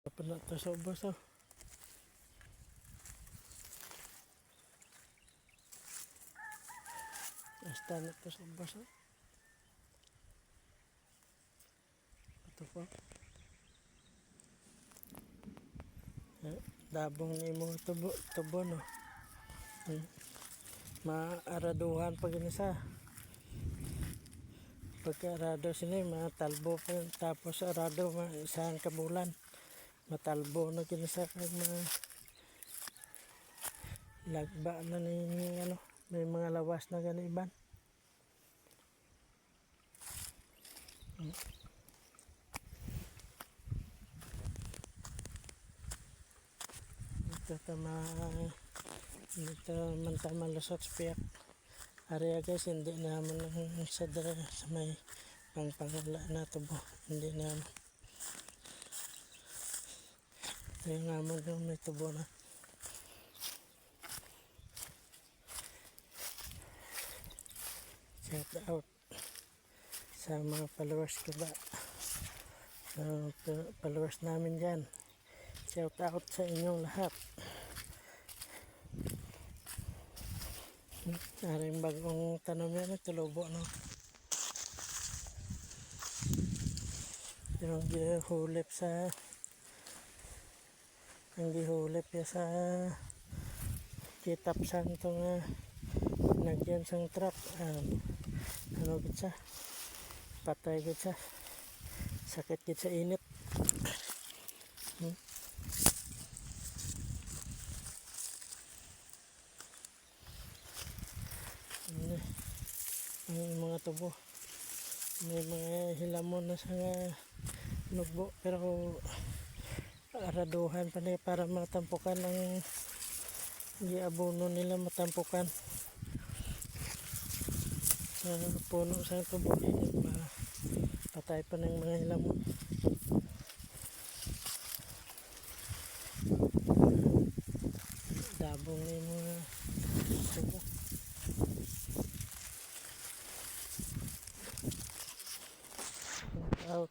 Apa na to sa ubos oh. Basta na to sa ubos oh. Ito po. Dabong ni mo tubo no. Maaraduhan pag inisa. Pagka-arado sila matalbo pa yun. Tapos arado isang kabulan. Matalbo na kinisa kag lagba na ni ano. May mga lawas na ganiban. Dito man tayo malusot sa piyak. Area guys, hindi naman sa dara sa may pangpangala na tubo. Hindi naman. Ito yung amon yung may tubo na. Shout out sa mga followers ko ba. Followers namin dyan. Shout out sa inyong lahat. Aring bagong tanong yan, tulobo no. Yung gihulip sa ya sa kitapsan itong nagyan sang trap. Ano gitsa? Patay gitsa. Sakit gitsa init. Ang mga tubo may mga hilamon na sa nugbo pero araduhan pa na para matampukan ang giabono nila matampukan sa puno sa tubo patay pa ng mga hilamon. Dabong na yung mga tubo. Out.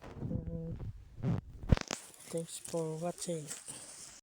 Thanks for watching.